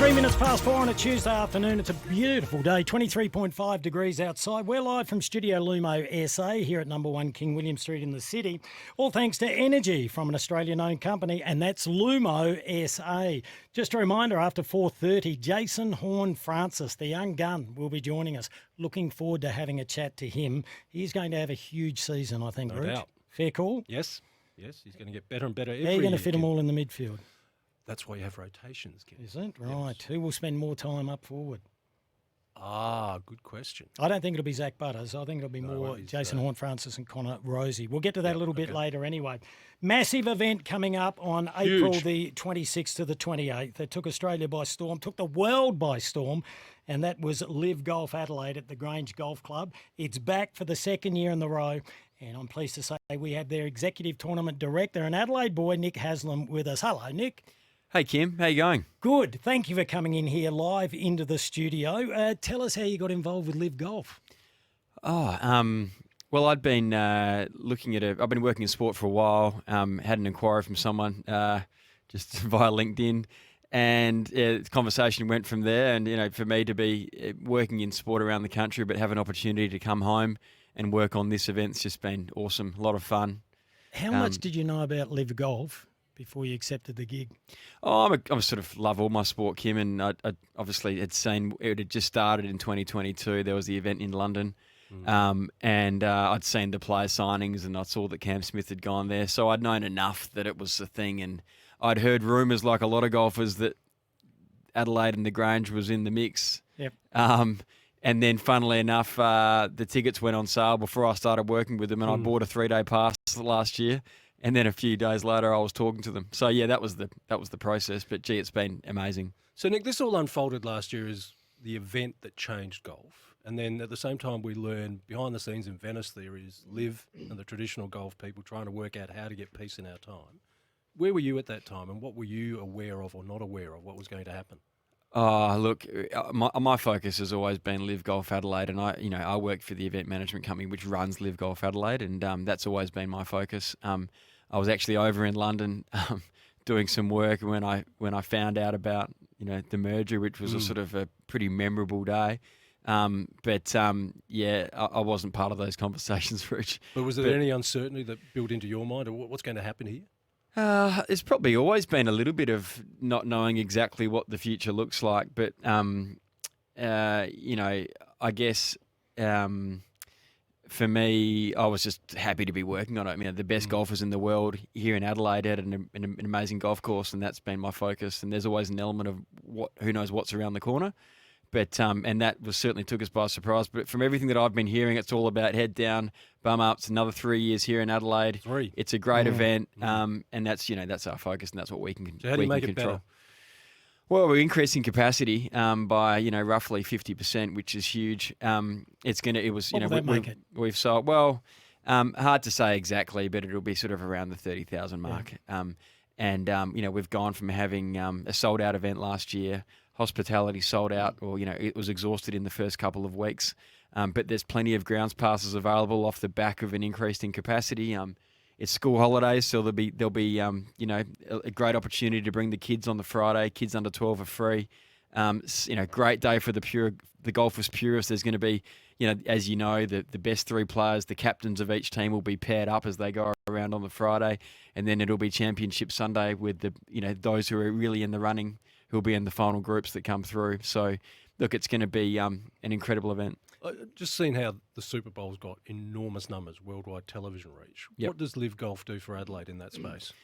3 minutes past 4 on a Tuesday afternoon. It's a beautiful day, 23.5 degrees outside. We're live from Studio Lumo SA here at number 1 King William Street in the city. All thanks to energy from an Australian-owned company, and that's Lumo SA. Just a reminder, after 4:30, Jason Horne-Francis, the young gun, will be joining us. Looking forward to having a chat to him. He's going to have a huge season, I think, No Rooch. doubt. Fair call? Yes, he's going to get better and better every How are you going to year, fit them Kim. all in the midfield? That's why you have rotations, Kim. Is it? Right. Yes. Who will spend more time up forward? Good question. I don't think it'll be Zach Butters. I think it'll be No, it more won't be Jason Zach. Horne-Francis and Connor Rosie. We'll get to that a little bit okay. later anyway. Massive event coming up on April Huge. the 26th to the 28th. It took Australia by storm, took the world by storm, and that was LIV Golf Adelaide at the Grange Golf Club. It's back for the second year in the row, and I'm pleased to say we have their executive tournament director and Adelaide boy, Nick Haslam, with us. Hello, Nick. Hey, Kim. How you going? Good. Thank you for coming in here live into the studio. Tell us how you got involved with LIV Golf. Well, I'd been looking at I've been working in sport for a while. Had an inquiry from someone just via LinkedIn, and the conversation went from there. And for me to be working in sport around the country, but have an opportunity to come home and work on this event's just been awesome. A lot of fun. How much did you know about LIV Golf before you accepted the gig? Oh, I sort of love all my sport, Kim, and I obviously had seen it had just started in 2022. There was the event in London, and I'd seen the player signings, and I saw that Cam Smith had gone there, so I'd known enough that it was a thing, and I'd heard rumours, like a lot of golfers, that Adelaide and the Grange was in the mix. Yep. And then, funnily enough, the tickets went on sale before I started working with them, and I bought a 3-day pass last year. And then a few days later, I was talking to them. So yeah, that was the process. But gee, it's been amazing. So Nick, this all unfolded last year as the event that changed golf, and then at the same time, we learned behind the scenes in Venice there is LIV and the traditional golf people trying to work out how to get peace in our time. Where were you at that time, and what were you aware of or not aware of? What was going to happen? Look, my focus has always been LIV Golf Adelaide, and I work for the event management company which runs LIV Golf Adelaide, and that's always been my focus. I was actually over in London doing some work when I found out about the merger, which was a sort of a pretty memorable day. I wasn't part of those conversations, Rich. But was there any uncertainty that built into your mind, or what's going to happen here? There's probably always been a little bit of not knowing exactly what the future looks like, but I guess for me, I was just happy to be working on it. The best golfers in the world here in Adelaide had an amazing golf course, and that's been my focus. And there's always an element of who knows what's around the corner. But and that certainly took us by surprise. But from everything that I've been hearing, it's all about head down, bum up. It's another 3 years here in Adelaide. 3. It's a great event, and that's our focus, and that's what we can So how do you make it control. better? Well, we're increasing capacity by roughly 50%, which is huge. What will that make it? We've sold hard to say exactly, but it'll be sort of around the 30,000 mark. We've gone from having a sold out event last year, hospitality sold out, or it was exhausted in the first couple of weeks. But there's plenty of grounds passes available off the back of an increase in capacity. It's school holidays, so there'll be a great opportunity to bring the kids on the Friday. Kids under 12 are free. Great day for the golfers purists. There's going to be, as you know, the best 3 players, the captains of each team will be paired up as they go around on the Friday, and then it'll be Championship Sunday with those who are really in the running, who'll be in the final groups that come through. So, look, it's going to be an incredible event. Just seeing how the Super Bowl's got enormous numbers, worldwide television reach. Yep. What does LIV Golf do for Adelaide in that space?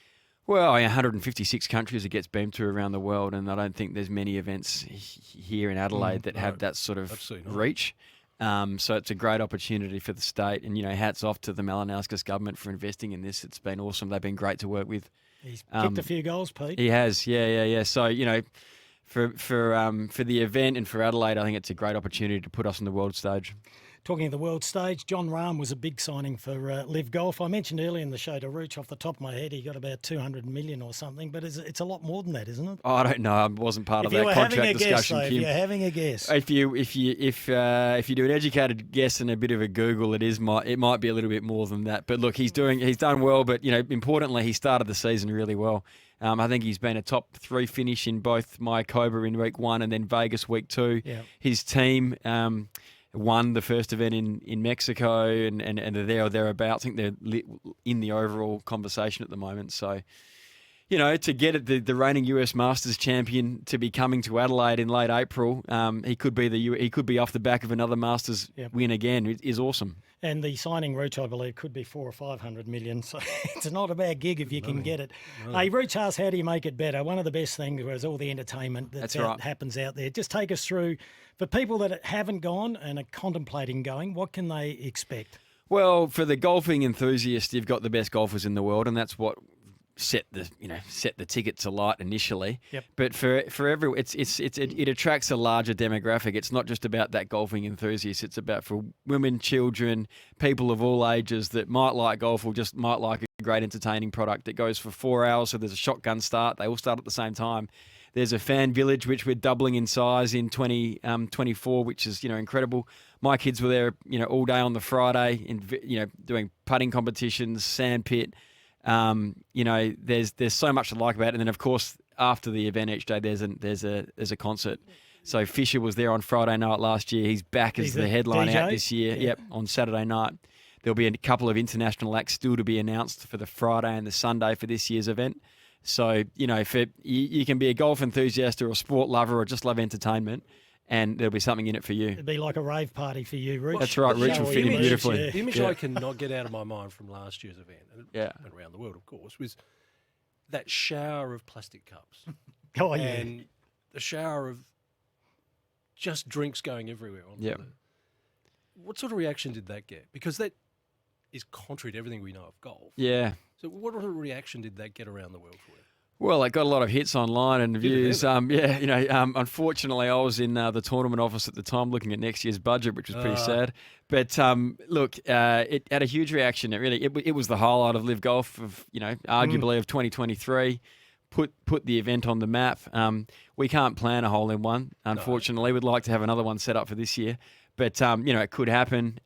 Well, 156 countries it gets beamed to around the world, and I don't think there's many events here in Adelaide that have that sort of absolutely not. reach. So it's a great opportunity for the state, and hats off to the Malinowskis government for investing in this. It's been awesome. They've been great to work with. He's kicked a few goals, Pete. He has, yeah. So for the event and for Adelaide, I think it's a great opportunity to put us on the world stage. Talking of the world stage, John Rahm was a big signing for LIV Golf. I mentioned earlier in the show to Rooch, off the top of my head, he got about 200 million or something, but it's a lot more than that, isn't it? I don't know. I wasn't part of that contract discussion, Kim. If you're having a guess. If you do an educated guess and a bit of a Google, it might be a little bit more than that. But look, he's done well. But importantly, he started the season really well. I think he's been a top 3 finish in both Mayakoba in week 1 and then Vegas week 2. Yeah. His team won the first event in Mexico and they're there or thereabouts. I think they're in the overall conversation at the moment. So, to get the reigning US Masters champion to be coming to Adelaide in late April, he could be off the back of another Masters win again. It is awesome. And the signing, Rooch, I believe, could be 400 or 500 million. So it's not a bad gig if you can get it. No. Hey, Rooch asked, how do you make it better? One of the best things was all the entertainment that happens out there. Just take us through, for people that haven't gone and are contemplating going, what can they expect? Well, for the golfing enthusiast, you've got the best golfers in the world, and that's what set the tickets alight initially. Yep. But for everyone, it attracts a larger demographic. It's not just about that golfing enthusiast. It's about for women, children, people of all ages that might like golf or just might like a great entertaining product. It goes for 4 hours, so there's a shotgun start. They all start at the same time. There's a fan village, which we're doubling in size in 2024, which is incredible. My kids were there all day on the Friday, doing putting competitions, sand pit. There's so much to like about it. And then, of course, after the event each day, there's a concert. So Fisher was there on Friday night last year. He's back as the headline out this year. Yeah. Yep, on Saturday night. There'll be a couple of international acts still to be announced for the Friday and the Sunday for this year's event. So, you can be a golf enthusiast or a sport lover or just love entertainment, and there'll be something in it for you. It'd be like a rave party for you, Rooch. That's right. Rooch will fit in beautifully. The image I cannot get out of my mind from last year's event, and around the world, of course, was that shower of plastic cups. Oh, yeah. And the shower of just drinks going everywhere. What sort of reaction did that get? Because that is contrary to everything we know of golf. Yeah. So what sort of reaction did that get around the world for you? Well, it got a lot of hits online and views. Unfortunately, I was in the tournament office at the time looking at next year's budget, which was pretty sad. But look, it had a huge reaction. It was the highlight of LIV Golf of arguably of 2023. Put the event on the map. We can't plan a hole in one. Unfortunately, we'd like to have another one set up for this year, but it could happen.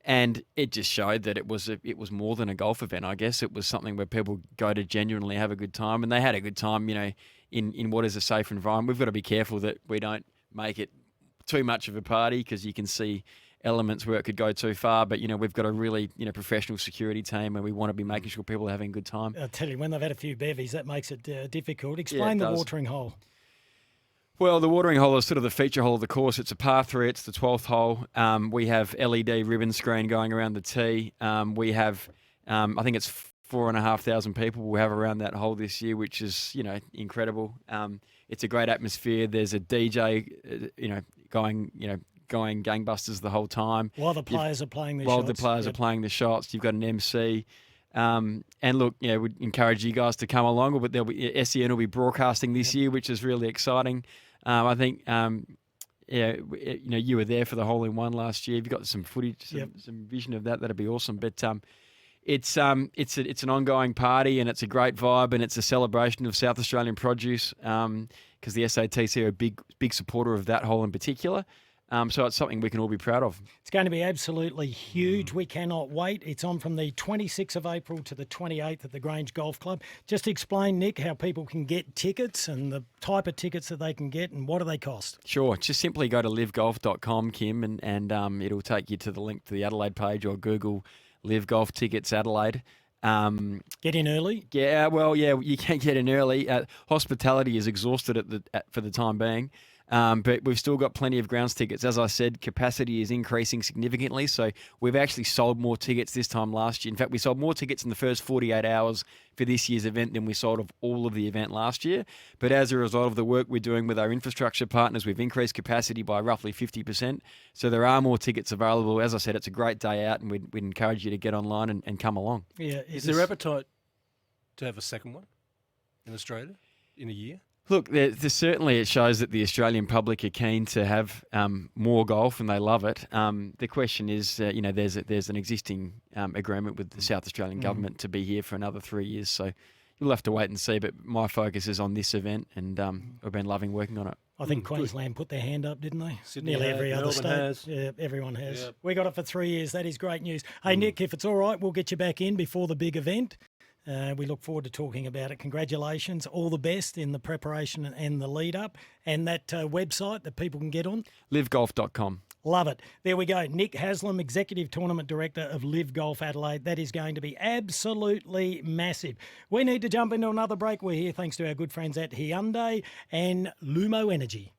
And it just showed that it was more than a golf event. I guess it was something where people go to genuinely have a good time, and they had a good time. In what is a safe environment. We've got to be careful that we don't make it too much of a party, because you can see elements where it could go too far. But we've got a really professional security team, and we want to be making sure people are having a good time. I tell you, when they've had a few bevies, that makes it difficult. Explain the watering hole. Well, the watering hole is sort of the feature hole of the course. It's a par 3. It's the 12th hole. We have LED ribbon screen going around the tee. We have, I think it's 4,500 people we'll have around that hole this year, which is, incredible. It's a great atmosphere. There's a DJ, going gangbusters the whole time. While the players are playing the shots. You've got an MC. And look, we'd encourage you guys to come along. But SEN will be broadcasting this year, which is really exciting. I think, you were there for the hole-in-one last year. You've got some footage, some vision of that. That'd be awesome. But it's an ongoing party, and it's a great vibe, and it's a celebration of South Australian produce, because the SATC are a big supporter of that hole in particular. So it's something we can all be proud of. It's going to be absolutely huge. We cannot wait. It's on from the 26th of April to the 28th at the Grange Golf Club. Just explain, Nick, how people can get tickets and the type of tickets that they can get, and what do they cost? Sure. Just simply go to livegolf.com, Kim, and it'll take you to the link to the Adelaide page, or Google LIV Golf Tickets Adelaide. Get in early? Yeah, well, you can get in early. Hospitality is exhausted for the time being. But we've still got plenty of grounds tickets. As I said, capacity is increasing significantly. So we've actually sold more tickets this time last year. In fact, we sold more tickets in the first 48 hours for this year's event than we sold of all of the event last year. But as a result of the work we're doing with our infrastructure partners, we've increased capacity by roughly 50%. So there are more tickets available. As I said, it's a great day out, and we'd encourage you to get online and come along. Yeah, is there appetite to have a second one in Australia in a year? Look, certainly it shows that the Australian public are keen to have more golf and they love it. The question is, there's an existing agreement with the South Australian government to be here for another 3 years. So you'll have to wait and see. But my focus is on this event, and I've been loving working on it. I think Queensland put their hand up, didn't they? Sydney Nearly had, every other Melbourne state. has. Yeah, everyone has. Yeah. We got it for 3 years. That is great news. Hey, Nick, if it's all right, we'll get you back in before the big event. We look forward to talking about it. Congratulations. All the best in the preparation and the lead up. And that website that people can get on? livegolf.com. Love it. There we go. Nick Haslam, Executive Tournament Director of LIV Golf Adelaide. That is going to be absolutely massive. We need to jump into another break. We're here thanks to our good friends at Hyundai and Lumo Energy.